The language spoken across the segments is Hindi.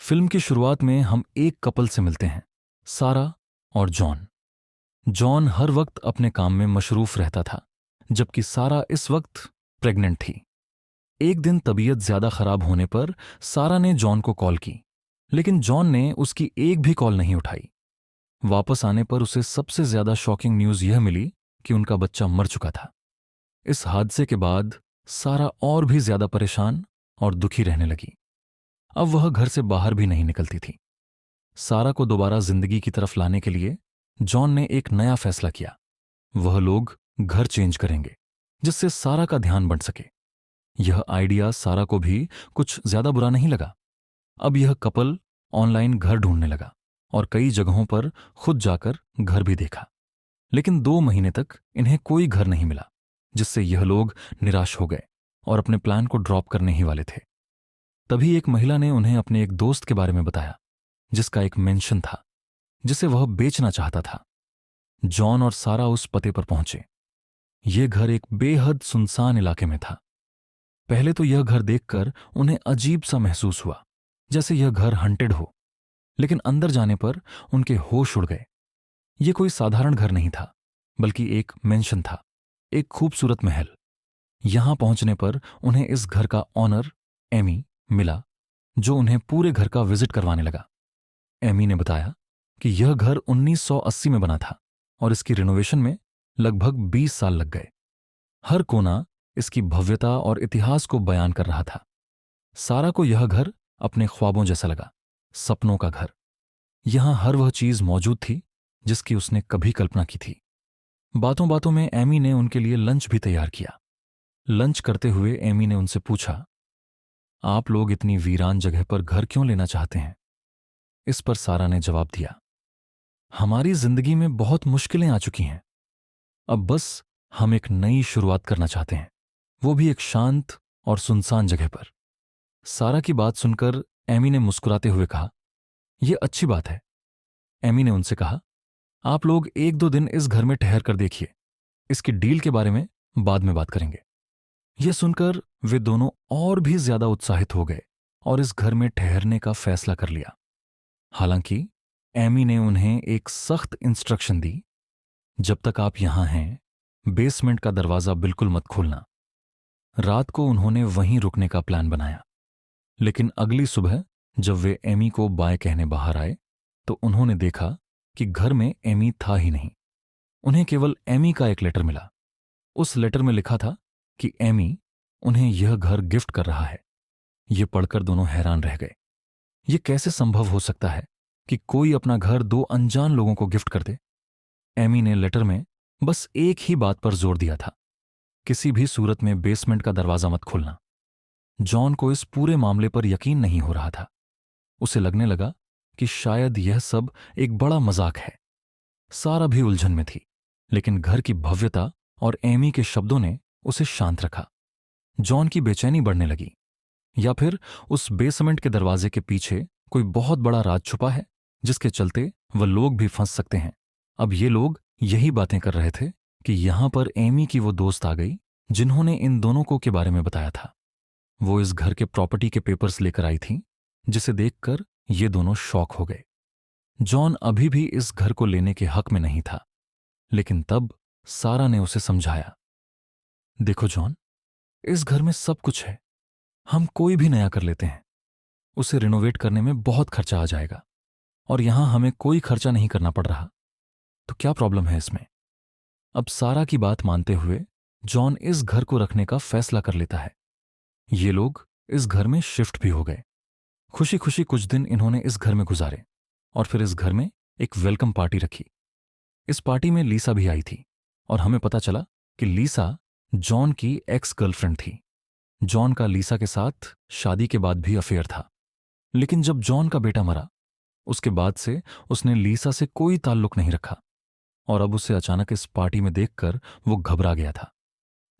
फिल्म की शुरुआत में हम एक कपल से मिलते हैं, सारा और जॉन। जॉन हर वक्त अपने काम में मशरूफ रहता था, जबकि सारा इस वक्त प्रेग्नेंट थी। एक दिन तबीयत ज्यादा खराब होने पर सारा ने जॉन को कॉल की, लेकिन जॉन ने उसकी एक भी कॉल नहीं उठाई। वापस आने पर उसे सबसे ज्यादा शॉकिंग न्यूज यह मिली कि उनका बच्चा मर चुका था। इस हादसे के बाद सारा और भी ज्यादा परेशान और दुखी रहने लगी। अब वह घर से बाहर भी नहीं निकलती थी। सारा को दोबारा जिंदगी की तरफ लाने के लिए जॉन ने एक नया फैसला किया। वह लोग घर चेंज करेंगे, जिससे सारा का ध्यान बंट सके। यह आइडिया सारा को भी कुछ ज्यादा बुरा नहीं लगा। अब यह कपल ऑनलाइन घर ढूंढने लगा और कई जगहों पर खुद जाकर घर भी देखा, लेकिन 2 महीने तक इन्हें कोई घर नहीं मिला, जिससे यह लोग निराश हो गए और अपने प्लान को ड्रॉप करने ही वाले थे। तभी एक महिला ने उन्हें अपने एक दोस्त के बारे में बताया, जिसका एक मेंशन था जिसे वह बेचना चाहता था। जॉन और सारा उस पते पर पहुंचे। यह घर एक बेहद सुनसान इलाके में था। पहले तो यह घर देखकर उन्हें अजीब सा महसूस हुआ, जैसे यह घर हंटेड हो, लेकिन अंदर जाने पर उनके होश उड़ गए। यह कोई साधारण घर नहीं था, बल्कि एक मेंशन था, एक खूबसूरत महल। यहां पहुंचने पर उन्हें इस घर का ऑनर एमी मिला, जो उन्हें पूरे घर का विजिट करवाने लगा। एमी ने बताया कि यह घर 1980 में बना था और इसकी रिनोवेशन में लगभग 20 साल लग गए। हर कोना इसकी भव्यता और इतिहास को बयान कर रहा था। सारा को यह घर अपने ख्वाबों जैसा लगा, सपनों का घर। यहां हर वह चीज मौजूद थी जिसकी उसने कभी कल्पना की थी। बातों बातों में एमी ने उनके लिए लंच भी तैयार किया। लंच करते हुए एमी ने उनसे पूछा, आप लोग इतनी वीरान जगह पर घर क्यों लेना चाहते हैं? इस पर सारा ने जवाब दिया, हमारी जिंदगी में बहुत मुश्किलें आ चुकी हैं। अब बस हम एक नई शुरुआत करना चाहते हैं, वो भी एक शांत और सुनसान जगह पर। सारा की बात सुनकर एमी ने मुस्कुराते हुए कहा, यह अच्छी बात है। एमी ने उनसे कहा, आप लोग 1-2 दिन इस घर में ठहर कर देखिए, इसकी डील के बारे में बाद में बात करेंगे। यह सुनकर वे दोनों और भी ज्यादा उत्साहित हो गए और इस घर में ठहरने का फैसला कर लिया। हालांकि एमी ने उन्हें एक सख्त इंस्ट्रक्शन दी, जब तक आप यहां हैं, बेसमेंट का दरवाजा बिल्कुल मत खोलना। रात को उन्होंने वहीं रुकने का प्लान बनाया, लेकिन अगली सुबह जब वे एमी को बाय कहने बाहर आए, तो उन्होंने देखा कि घर में एमी था ही नहीं। उन्हें केवल एमी का एक लेटर मिला। उस लेटर में लिखा था कि एमी उन्हें यह घर गिफ्ट कर रहा है। यह पढ़कर दोनों हैरान रह गए। यह कैसे संभव हो सकता है कि कोई अपना घर 2 अनजान लोगों को गिफ्ट कर दे? एमी ने लेटर में बस एक ही बात पर जोर दिया था, किसी भी सूरत में बेसमेंट का दरवाजा मत खोलना। जॉन को इस पूरे मामले पर यकीन नहीं हो रहा था। उसे लगने लगा कि शायद यह सब एक बड़ा मजाक है। सारा भी उलझन में थी, लेकिन घर की भव्यता और एमी के शब्दों ने उसे शांत रखा। जॉन की बेचैनी बढ़ने लगी। या फिर उस बेसमेंट के दरवाजे के पीछे कोई बहुत बड़ा राज छुपा है, जिसके चलते वह लोग भी फंस सकते हैं। अब ये लोग यही बातें कर रहे थे कि यहां पर एमी की वो दोस्त आ गई, जिन्होंने इन दोनों को के बारे में बताया था। वो इस घर के प्रॉपर्टी के पेपर्स लेकर आई थी, जिसे देखकर ये दोनों शॉक हो गए। जॉन अभी भी इस घर को लेने के हक में नहीं था, लेकिन तब सारा ने उसे समझाया, देखो जॉन, इस घर में सब कुछ है। हम कोई भी नया कर लेते हैं। उसे रिनोवेट करने में बहुत खर्चा आ जाएगा और यहां हमें कोई खर्चा नहीं करना पड़ रहा, तो क्या प्रॉब्लम है इसमें? अब सारा की बात मानते हुए जॉन इस घर को रखने का फैसला कर लेता है। ये लोग इस घर में शिफ्ट भी हो गए। खुशी खुशी कुछ दिन इन्होंने इस घर में गुजारे और फिर इस घर में एक वेलकम पार्टी रखी। इस पार्टी में लीसा भी आई थी और हमें पता चला कि लीसा जॉन की एक्स गर्लफ्रेंड थी। जॉन का लीसा के साथ शादी के बाद भी अफेयर था, लेकिन जब जॉन का बेटा मरा, उसके बाद से उसने लीसा से कोई ताल्लुक नहीं रखा और अब उसे अचानक इस पार्टी में देखकर वो घबरा गया था।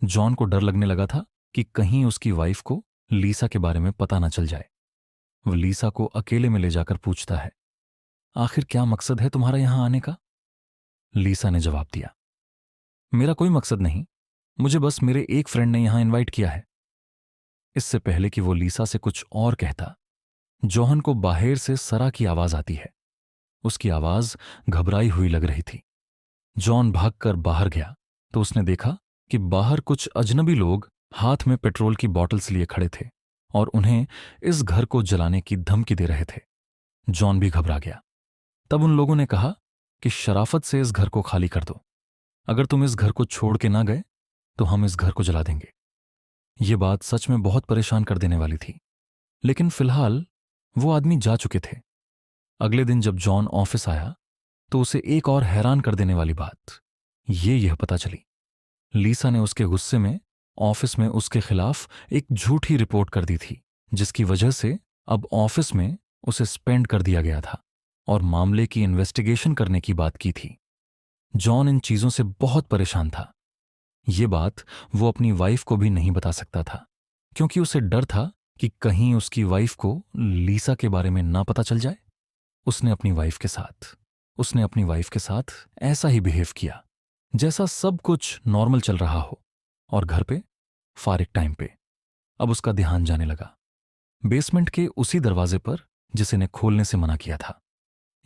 जॉन को डर लगने लगा था कि कहीं उसकी वाइफ को लीसा के बारे में पता न चल जाए। वह लीसा को अकेले में ले जाकर पूछता है, आखिर क्या मकसद है तुम्हारा यहां आने का? लीसा ने जवाब दिया, मेरा कोई मकसद नहीं, मुझे बस मेरे एक फ्रेंड ने यहां इनवाइट किया है। इससे पहले कि वो लीसा से कुछ और कहता, जॉन को बाहर से सरा की आवाज आती है। उसकी आवाज घबराई हुई लग रही थी। जॉन भागकर बाहर गया तो उसने देखा कि बाहर कुछ अजनबी लोग हाथ में पेट्रोल की बॉटल्स लिए खड़े थे और उन्हें इस घर को जलाने की धमकी दे रहे थे। जॉन भी घबरा गया। तब उन लोगों ने कहा कि शराफत से इस घर को खाली कर दो। अगर तुम इस घर को छोड़ के ना गए तो हम इस घर को जला देंगे। ये बात सच में बहुत परेशान कर देने वाली थी, लेकिन फिलहाल वो आदमी जा चुके थे। अगले दिन जब जॉन ऑफिस आया तो उसे एक और हैरान कर देने वाली बात यह पता चली। लीसा ने उसके गुस्से में ऑफिस में उसके खिलाफ एक झूठी रिपोर्ट कर दी थी, जिसकी वजह से अब ऑफिस में उसे सस्पेंड कर दिया गया था और मामले की इन्वेस्टिगेशन करने की बात की थी। जॉन इन चीजों से बहुत परेशान था। ये बात वो अपनी वाइफ को भी नहीं बता सकता था, क्योंकि उसे डर था कि कहीं उसकी वाइफ को लीसा के बारे में ना पता चल जाए। उसने अपनी वाइफ के साथ ऐसा ही बिहेव किया जैसा सब कुछ नॉर्मल चल रहा हो, और घर पे फारिग टाइम पे अब उसका ध्यान जाने लगा बेसमेंट के उसी दरवाजे पर जिसे ने खोलने से मना किया था।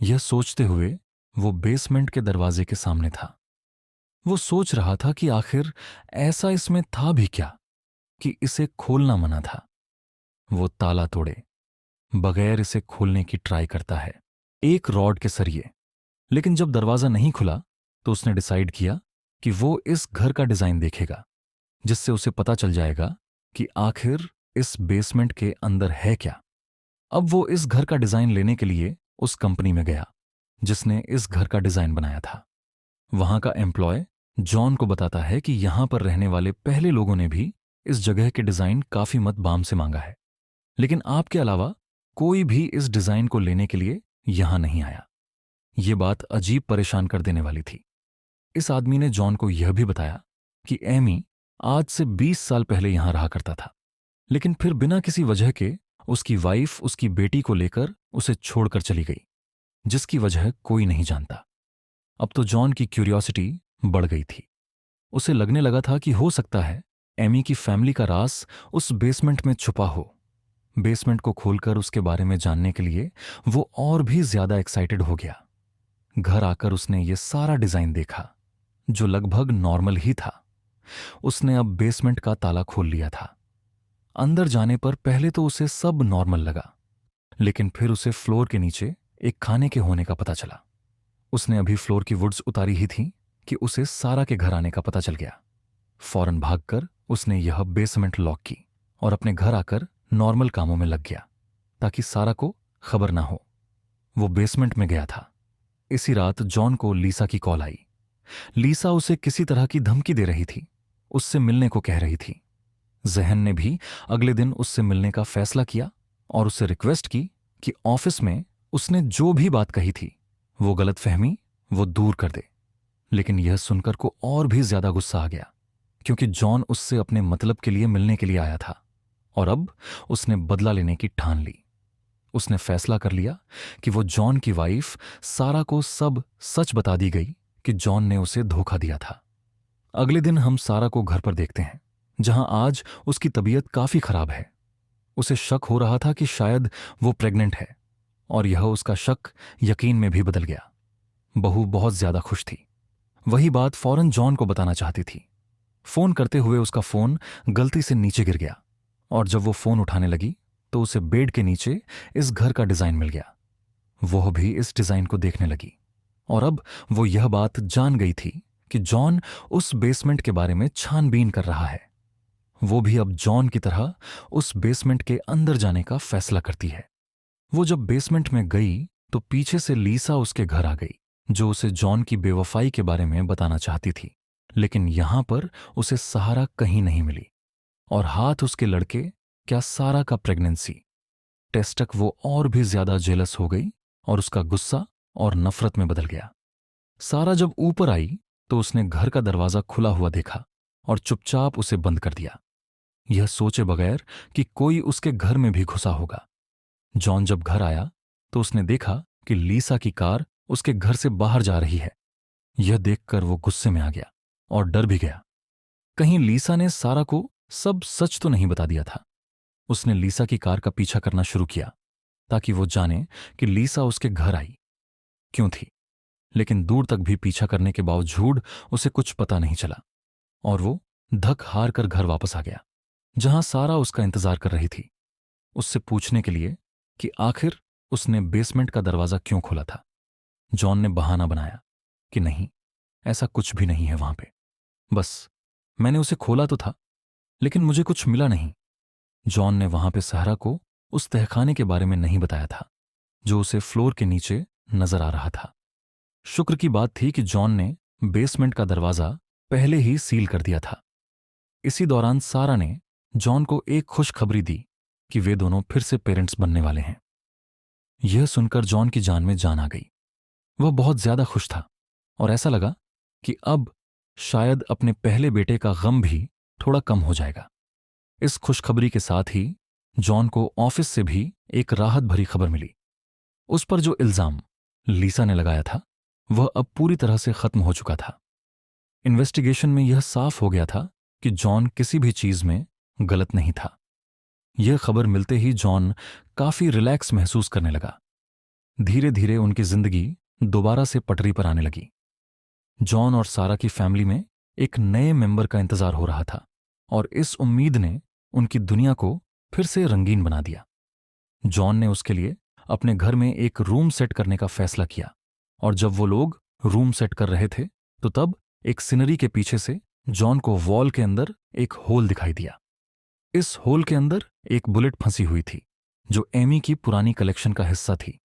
यह सोचते हुए वो बेसमेंट के दरवाजे के सामने था। वो सोच रहा था कि आखिर ऐसा इसमें था भी क्या कि इसे खोलना मना था। वो ताला तोड़े बगैर इसे खोलने की ट्राई करता है, एक रॉड के सरिये। लेकिन जब दरवाजा नहीं खुला तो उसने डिसाइड किया कि वो इस घर का डिजाइन देखेगा, जिससे उसे पता चल जाएगा कि आखिर इस बेसमेंट के अंदर है क्या। अब वो इस घर का डिजाइन लेने के लिए उस कंपनी में गया जिसने इस घर का डिजाइन बनाया था। वहां का एम्प्लॉय जॉन को बताता है कि यहां पर रहने वाले पहले लोगों ने भी इस जगह के डिजाइन काफी मत बाम से मांगा है, लेकिन आपके अलावा कोई भी इस डिजाइन को लेने के लिए यहां नहीं आया। यह बात अजीब परेशान कर देने वाली थी। इस आदमी ने जॉन को यह भी बताया कि एमी आज से 20 साल पहले यहां रहा करता था, लेकिन फिर बिना किसी वजह के उसकी वाइफ उसकी बेटी को लेकर उसे छोड़कर चली गई, जिसकी वजह कोई नहीं जानता। अब तो जॉन की क्यूरियोसिटी बढ़ गई थी। उसे लगने लगा था कि हो सकता है एमी की फैमिली का राज उस बेसमेंट में छुपा हो। बेसमेंट को खोलकर उसके बारे में जानने के लिए वो और भी ज्यादा एक्साइटेड हो गया। घर आकर उसने ये सारा डिजाइन देखा, जो लगभग नॉर्मल ही था। उसने अब बेसमेंट का ताला खोल लिया था। अंदर जाने पर पहले तो उसे सब नॉर्मल लगा, लेकिन फिर उसे फ्लोर के नीचे एक खाने के होने का पता चला। उसने अभी फ्लोर की वुड्स उतारी ही थी कि उसे सारा के घर आने का पता चल गया। फौरन भागकर उसने यह बेसमेंट लॉक की और अपने घर आकर नॉर्मल कामों में लग गया ताकि सारा को खबर ना हो। वो बेसमेंट में गया था। इसी रात जॉन को लीसा की कॉल आई। लीसा उसे किसी तरह की धमकी दे रही थी, उससे मिलने को कह रही थी। जहन ने भी अगले दिन उससे मिलने का फैसला किया और उससे रिक्वेस्ट की कि ऑफिस में उसने जो भी बात कही थी वो गलतफहमी वो दूर कर दे। लेकिन यह सुनकर को और भी ज्यादा गुस्सा आ गया, क्योंकि जॉन उससे अपने मतलब के लिए मिलने के लिए आया था और अब उसने बदला लेने की ठान ली। उसने फैसला कर लिया कि वो जॉन की वाइफ सारा को सब सच बता दी गई कि जॉन ने उसे धोखा दिया था। अगले दिन हम सारा को घर पर देखते हैं, जहां आज उसकी तबीयत काफी खराब है। उसे शक हो रहा था कि शायद वो प्रेग्नेंट है, और यह उसका शक यकीन में भी बदल गया। बहू बहुत ज्यादा खुश थी। वही बात फौरन जॉन को बताना चाहती थी। फोन करते हुए उसका फोन गलती से नीचे गिर गया, और जब वो फोन उठाने लगी तो उसे बेड के नीचे इस घर का डिजाइन मिल गया। वह भी इस डिजाइन को देखने लगी, और अब वो यह बात जान गई थी कि जॉन उस बेसमेंट के बारे में छानबीन कर रहा है। वो भी अब जॉन की तरह उस बेसमेंट के अंदर जाने का फैसला करती है। वो जब बेसमेंट में गई तो पीछे से लीसा उसके घर आ गई, जो उसे जॉन की बेवफाई के बारे में बताना चाहती थी। लेकिन यहां पर उसे सहारा कहीं नहीं मिली, और हाथ उसके लड़के क्या सारा का प्रेगनेंसी टेस्ट तक वो और भी ज्यादा जेलस हो गई और उसका गुस्सा और नफरत में बदल गया। सारा जब ऊपर आई तो उसने घर का दरवाजा खुला हुआ देखा और चुपचाप उसे बंद कर दिया, यह सोचे बगैर कि कोई उसके घर में भी घुसा होगा। जॉन जब घर आया तो उसने देखा कि लीसा की कार उसके घर से बाहर जा रही है। यह देखकर वो गुस्से में आ गया और डर भी गया। कहीं लीसा ने सारा को सब सच तो नहीं बता दिया था। उसने लीसा की कार का पीछा करना शुरू किया, ताकि वो जाने कि लीसा उसके घर आई क्यों थी। लेकिन दूर तक भी पीछा करने के बावजूद उसे कुछ पता नहीं चला और वो धक हार कर घर वापस आ गया, जहां सारा उसका इंतजार कर रही थी, उससे पूछने के लिए कि आखिर उसने बेसमेंट का दरवाजा क्यों खोला था। जॉन ने बहाना बनाया कि नहीं, ऐसा कुछ भी नहीं है वहां पे, बस मैंने उसे खोला तो था लेकिन मुझे कुछ मिला नहीं। जॉन ने वहां पे सहरा को उस तहखाने के बारे में नहीं बताया था जो उसे फ्लोर के नीचे नजर आ रहा था। शुक्र की बात थी कि जॉन ने बेसमेंट का दरवाजा पहले ही सील कर दिया था। इसी दौरान सारा ने जॉन को एक खुशखबरी दी कि वे दोनों फिर से पेरेंट्स बनने वाले हैं। यह सुनकर जॉन की जान में जान आ गई। वह बहुत ज्यादा खुश था और ऐसा लगा कि अब शायद अपने पहले बेटे का गम भी थोड़ा कम हो जाएगा। इस खुशखबरी के साथ ही जॉन को ऑफिस से भी एक राहत भरी खबर मिली। उस पर जो इल्जाम लीसा ने लगाया था वह अब पूरी तरह से खत्म हो चुका था। इन्वेस्टिगेशन में यह साफ हो गया था कि जॉन किसी भी चीज में गलत नहीं था। यह खबर मिलते ही जॉन काफी रिलैक्स महसूस करने लगा। धीरे धीरे उनकी जिंदगी दोबारा से पटरी पर आने लगी। जॉन और सारा की फैमिली में एक नए मेंबर का इंतजार हो रहा था और इस उम्मीद ने उनकी दुनिया को फिर से रंगीन बना दिया। जॉन ने उसके लिए अपने घर में एक रूम सेट करने का फैसला किया और जब वो लोग रूम सेट कर रहे थे तो तब एक सीनरी के पीछे से जॉन को वॉल के अंदर एक होल दिखाई दिया। इस होल के अंदर एक बुलेट फंसी हुई थी जो एमी की पुरानी कलेक्शन का हिस्सा थी।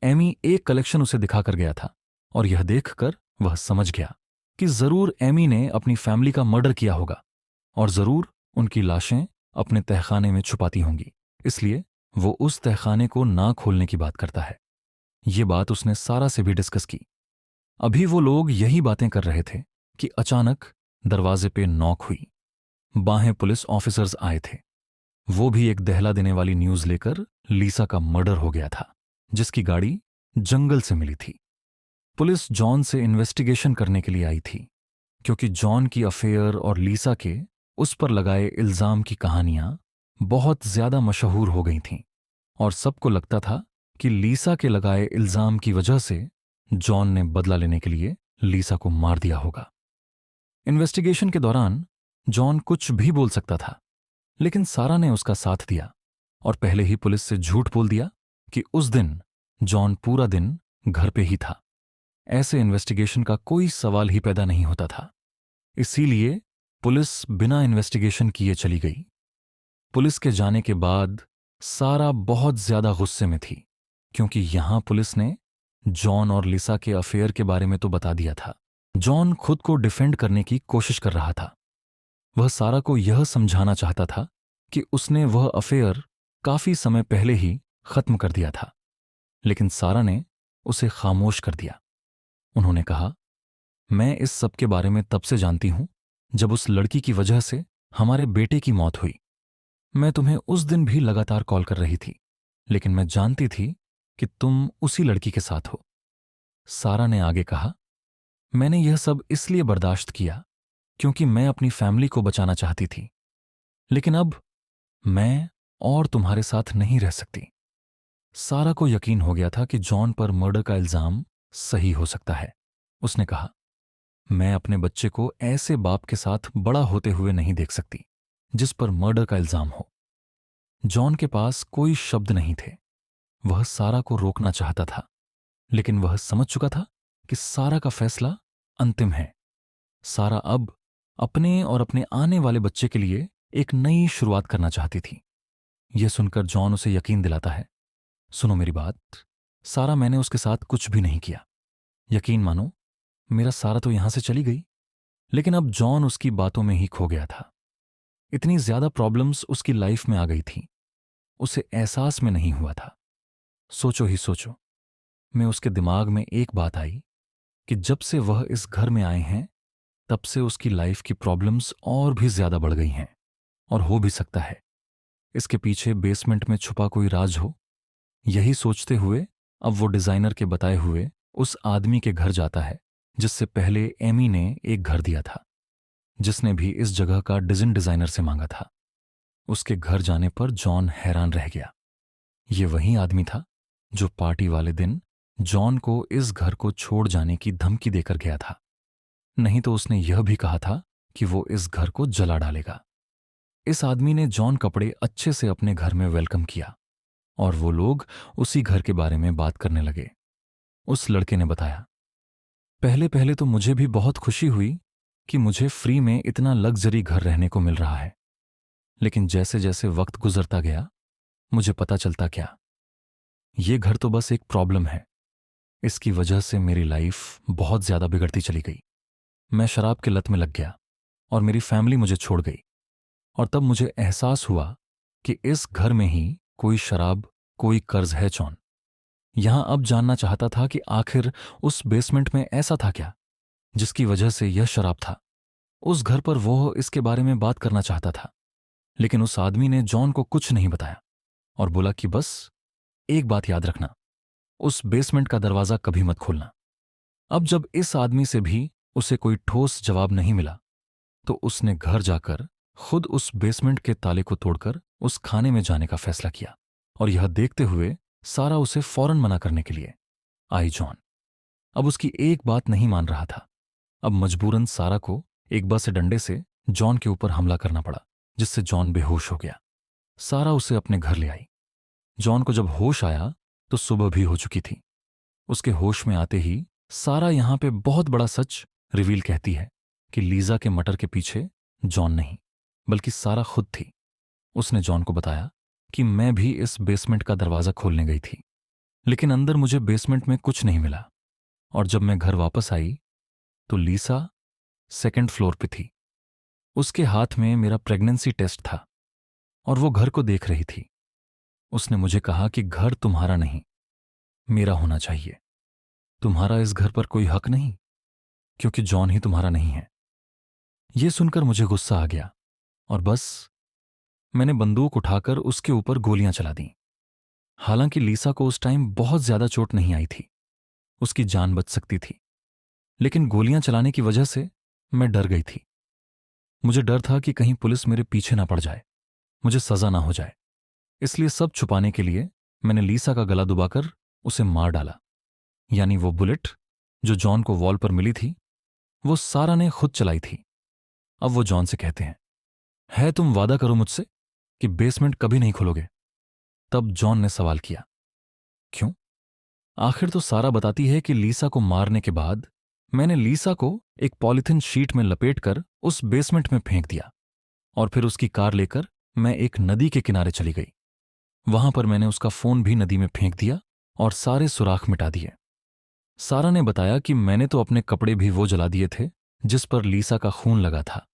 एमी एक कलेक्शन उसे दिखाकर गया था और यह देखकर वह समझ गया कि जरूर एमी ने अपनी फैमिली का मर्डर किया होगा और जरूर उनकी लाशें अपने तहखाने में छुपाती होंगी, इसलिए वो उस तहखाने को ना खोलने की बात करता है। ये बात उसने सारा से भी डिस्कस की। अभी वो लोग यही बातें कर रहे थे कि अचानक दरवाजे पे नॉक हुई। बाहें पुलिस ऑफिसर्स आए थे। वो भी एक दहला देने वाली न्यूज लेकर लीसा का मर्डर हो गया था, जिसकी गाड़ी जंगल से मिली थी। पुलिस जॉन से इन्वेस्टिगेशन करने के लिए आई थी क्योंकि जॉन की अफेयर और लीसा के उस पर लगाए इल्जाम की कहानियां बहुत ज्यादा मशहूर हो गई थीं और सबको लगता था कि लीसा के लगाए इल्जाम की वजह से जॉन ने बदला लेने के लिए लीसा को मार दिया होगा। इन्वेस्टिगेशन के दौरान जॉन कुछ भी बोल सकता था, लेकिन सारा ने उसका साथ दिया और पहले ही पुलिस से झूठ बोल दिया कि उस दिन जॉन पूरा दिन घर पे ही था। ऐसे इन्वेस्टिगेशन का कोई सवाल ही पैदा नहीं होता था, इसीलिए पुलिस बिना इन्वेस्टिगेशन किए चली गई। पुलिस के जाने के बाद सारा बहुत ज्यादा गुस्से में थी क्योंकि यहां पुलिस ने जॉन और लिसा के अफेयर के बारे में तो बता दिया था। जॉन खुद को डिफेंड करने की कोशिश कर रहा था। वह सारा को यह समझाना चाहता था कि उसने वह अफेयर काफी समय पहले ही खत्म कर दिया था, लेकिन सारा ने उसे खामोश कर दिया। उन्होंने कहा, मैं इस सब के बारे में तब से जानती हूं जब उस लड़की की वजह से हमारे बेटे की मौत हुई। मैं तुम्हें उस दिन भी लगातार कॉल कर रही थी, लेकिन मैं जानती थी कि तुम उसी लड़की के साथ हो। सारा ने आगे कहा, मैंने यह सब इसलिए बर्दाश्त किया क्योंकि मैं अपनी फैमिली को बचाना चाहती थी, लेकिन अब मैं और तुम्हारे साथ नहीं रह सकती। सारा को यकीन हो गया था कि जॉन पर मर्डर का इल्जाम सही हो सकता है। उसने कहा, मैं अपने बच्चे को ऐसे बाप के साथ बड़ा होते हुए नहीं देख सकती जिस पर मर्डर का इल्जाम हो। जॉन के पास कोई शब्द नहीं थे। वह सारा को रोकना चाहता था, लेकिन वह समझ चुका था कि सारा का फैसला अंतिम है। सारा अब अपने और अपने आने वाले बच्चे के लिए एक नई शुरुआत करना चाहती थी। यह सुनकर जॉन उसे यकीन दिलाता है, सुनो मेरी बात सारा, मैंने उसके साथ कुछ भी नहीं किया। यकीन मानो, मेरा सारा तो यहां से चली गई। लेकिन अब जॉन उसकी बातों में ही खो गया था। इतनी ज्यादा प्रॉब्लम्स उसकी लाइफ में आ गई थी, उसे एहसास में नहीं हुआ था। सोचो ही सोचो, मैं उसके दिमाग में एक बात आई कि जब से वह इस घर में आए हैं तब से उसकी लाइफ की प्रॉब्लम्स और भी ज्यादा बढ़ गई हैं। और हो भी सकता है इसके पीछे बेसमेंट में छुपा कोई राज हो। यही सोचते हुए अब वो डिजाइनर के बताए हुए उस आदमी के घर जाता है जिससे पहले एमी ने एक घर दिया था, जिसने भी इस जगह का डिजाइनर से मांगा था। उसके घर जाने पर जॉन हैरान रह गया। ये वही आदमी था जो पार्टी वाले दिन जॉन को इस घर को छोड़ जाने की धमकी देकर गया था। नहीं तो उसने यह भी कहा था कि वो इस घर को जला डालेगा। इस आदमी ने जॉन कपड़े अच्छे से अपने घर में वेलकम किया और वो लोग उसी घर के बारे में बात करने लगे। उस लड़के ने बताया, पहले पहले तो मुझे भी बहुत खुशी हुई कि मुझे फ्री में इतना लग्जरी घर रहने को मिल रहा है, लेकिन जैसे जैसे वक्त गुजरता गया मुझे पता चलता क्या, ये घर तो बस एक प्रॉब्लम है। इसकी वजह से मेरी लाइफ बहुत ज्यादा बिगड़ती चली गई। मैं शराब के लत में लग गया और मेरी फैमिली मुझे छोड़ गई। और तब मुझे एहसास हुआ कि इस घर में ही कोई शराब, कोई कर्ज है जॉन। यहां अब जानना चाहता था कि आखिर उस बेसमेंट में ऐसा था क्या जिसकी वजह से यह शराब था। उस घर पर वो इसके बारे में बात करना चाहता था, लेकिन उस आदमी ने जॉन को कुछ नहीं बताया और बोला कि बस एक बात याद रखना, उस बेसमेंट का दरवाजा कभी मत खोलना। अब जब इस आदमी से भी उसे कोई ठोस जवाब नहीं मिला तो उसने घर जाकर खुद उस बेसमेंट के ताले को तोड़कर उस खाने में जाने का फैसला किया। और यह देखते हुए सारा उसे फौरन मना करने के लिए आई जॉन अब उसकी एक बात नहीं मान रहा था। अब मजबूरन सारा को एक बस डंडे से जॉन के ऊपर हमला करना पड़ा, जिससे जॉन बेहोश हो गया। सारा उसे अपने घर ले आई। जॉन को जब होश आया तो सुबह भी हो चुकी थी। उसके होश में आते ही सारा यहां पे बहुत बड़ा सच रिवील कहती है कि लीजा के मटर के पीछे जॉन नहीं बल्कि सारा खुद थी। उसने जॉन को बताया कि मैं भी इस बेसमेंट का दरवाजा खोलने गई थी, लेकिन अंदर मुझे बेसमेंट में कुछ नहीं मिला। और जब मैं घर वापस आई तो लीसा सेकंड फ्लोर पे थी। उसके हाथ में मेरा प्रेगनेंसी टेस्ट था और वो घर को देख रही थी। उसने मुझे कहा कि घर तुम्हारा नहीं, मेरा होना चाहिए। तुम्हारा इस घर पर कोई हक नहीं, क्योंकि जॉन ही तुम्हारा नहीं है। यह सुनकर मुझे गुस्सा आ गया और बस मैंने बंदूक उठाकर उसके ऊपर गोलियां चला दी। हालांकि लीसा को उस टाइम बहुत ज्यादा चोट नहीं आई थी, उसकी जान बच सकती थी, लेकिन गोलियां चलाने की वजह से मैं डर गई थी। मुझे डर था कि कहीं पुलिस मेरे पीछे ना पड़ जाए, मुझे सजा ना हो जाए। इसलिए सब छुपाने के लिए मैंने लीसा का गला दुबाकर उसे मार डाला। यानी वो बुलेट जो जॉन को वॉल पर मिली थी वो सारा ने खुद चलाई थी। अब वो जॉन से कहते हैं, है तुम वादा करो मुझसे कि बेसमेंट कभी नहीं खोलोगे। तब जॉन ने सवाल किया, क्यों? आखिर तो सारा बताती है कि लीसा को मारने के बाद मैंने लीसा को एक पॉलिथिन शीट में लपेटकर उस बेसमेंट में फेंक दिया और फिर उसकी कार लेकर मैं एक नदी के किनारे चली गई। वहां पर मैंने उसका फोन भी नदी में फेंक दिया और सारे सुराख मिटा दिए। सारा ने बताया कि मैंने तो अपने कपड़े भी वो जला दिए थे जिस पर लीसा का खून लगा था,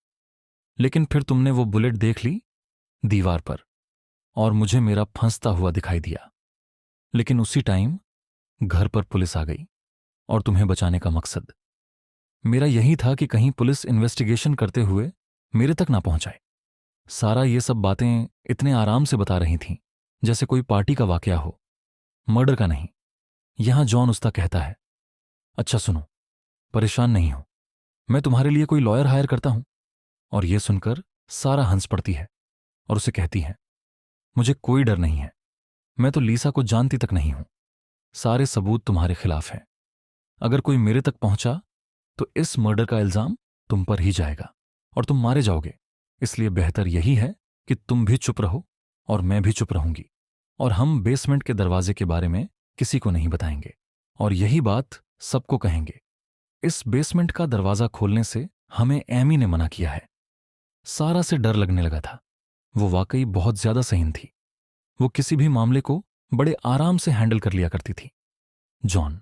लेकिन फिर तुमने वो बुलेट देख ली दीवार पर और मुझे मेरा फंसता हुआ दिखाई दिया। लेकिन उसी टाइम घर पर पुलिस आ गई और तुम्हें बचाने का मकसद मेरा यही था कि कहीं पुलिस इन्वेस्टिगेशन करते हुए मेरे तक ना पहुंचाए। सारा ये सब बातें इतने आराम से बता रही थीं जैसे कोई पार्टी का वाकया हो, मर्डर का नहीं। यहां जॉन उसका कहता है, अच्छा सुनो, परेशान नहीं हो, मैं तुम्हारे लिए कोई लॉयर हायर करता हूं। और यह सुनकर सारा हंस पड़ती है और उसे कहती है, मुझे कोई डर नहीं है, मैं तो लीसा को जानती तक नहीं हूं। सारे सबूत तुम्हारे खिलाफ हैं। अगर कोई मेरे तक पहुंचा तो इस मर्डर का इल्जाम तुम पर ही जाएगा और तुम मारे जाओगे। इसलिए बेहतर यही है कि तुम भी चुप रहो और मैं भी चुप रहूंगी, और हम बेसमेंट के दरवाजे के बारे में किसी को नहीं बताएंगे और यही बात सबको कहेंगे। इस बेसमेंट का दरवाजा खोलने से हमें एमी ने मना किया है। सारा से डर लगने लगा था। वो वाकई बहुत ज्यादा सहीन थी। वो किसी भी मामले को बड़े आराम से हैंडल कर लिया करती थी। जॉन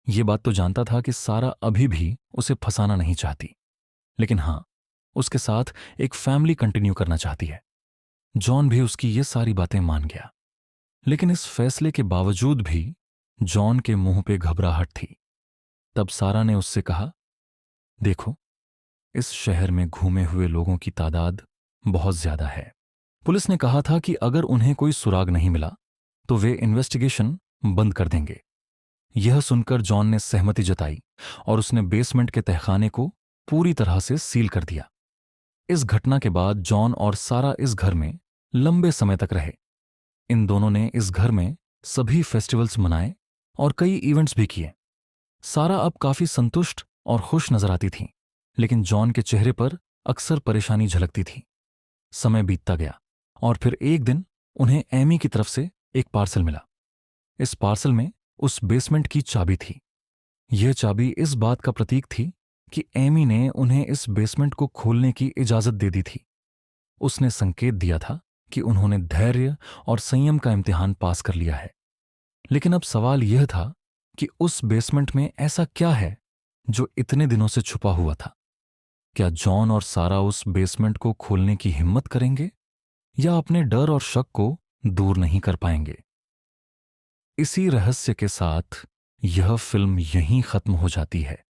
ये बात तो जानता था कि सारा अभी भी उसे फंसाना नहीं चाहती, लेकिन हां, उसके साथ एक फैमिली कंटिन्यू करना चाहती है। जॉन भी उसकी ये सारी बातें मान गया, लेकिन इस फैसले के बावजूद भी जॉन के मुंह पे घबराहट थी। तब सारा ने उससे कहा, देखो, इस शहर में घूमे हुए लोगों की तादाद बहुत ज्यादा है। पुलिस ने कहा था कि अगर उन्हें कोई सुराग नहीं मिला तो वे इन्वेस्टिगेशन बंद कर देंगे। यह सुनकर जॉन ने सहमति जताई और उसने बेसमेंट के तहखाने को पूरी तरह से सील कर दिया। इस घटना के बाद जॉन और सारा इस घर में लंबे समय तक रहे। इन दोनों ने इस घर में सभी फेस्टिवल्स मनाए और कई इवेंट्स भी किए। सारा अब काफी संतुष्ट और खुश नजर आती थी, लेकिन जॉन के चेहरे पर अक्सर परेशानी झलकती थी। समय बीतता गया और फिर एक दिन उन्हें एमी की तरफ से एक पार्सल मिला। इस पार्सल में उस बेसमेंट की चाबी थी। यह चाबी इस बात का प्रतीक थी कि एमी ने उन्हें इस बेसमेंट को खोलने की इजाजत दे दी थी। उसने संकेत दिया था कि उन्होंने धैर्य और संयम का इम्तिहान पास कर लिया है। लेकिन अब सवाल यह था कि उस बेसमेंट में ऐसा क्या है जो इतने दिनों से छुपा हुआ था। क्या जॉन और सारा उस बेसमेंट को खोलने की हिम्मत करेंगे या अपने डर और शक को दूर नहीं कर पाएंगे? इसी रहस्य के साथ यह फिल्म यहीं खत्म हो जाती है।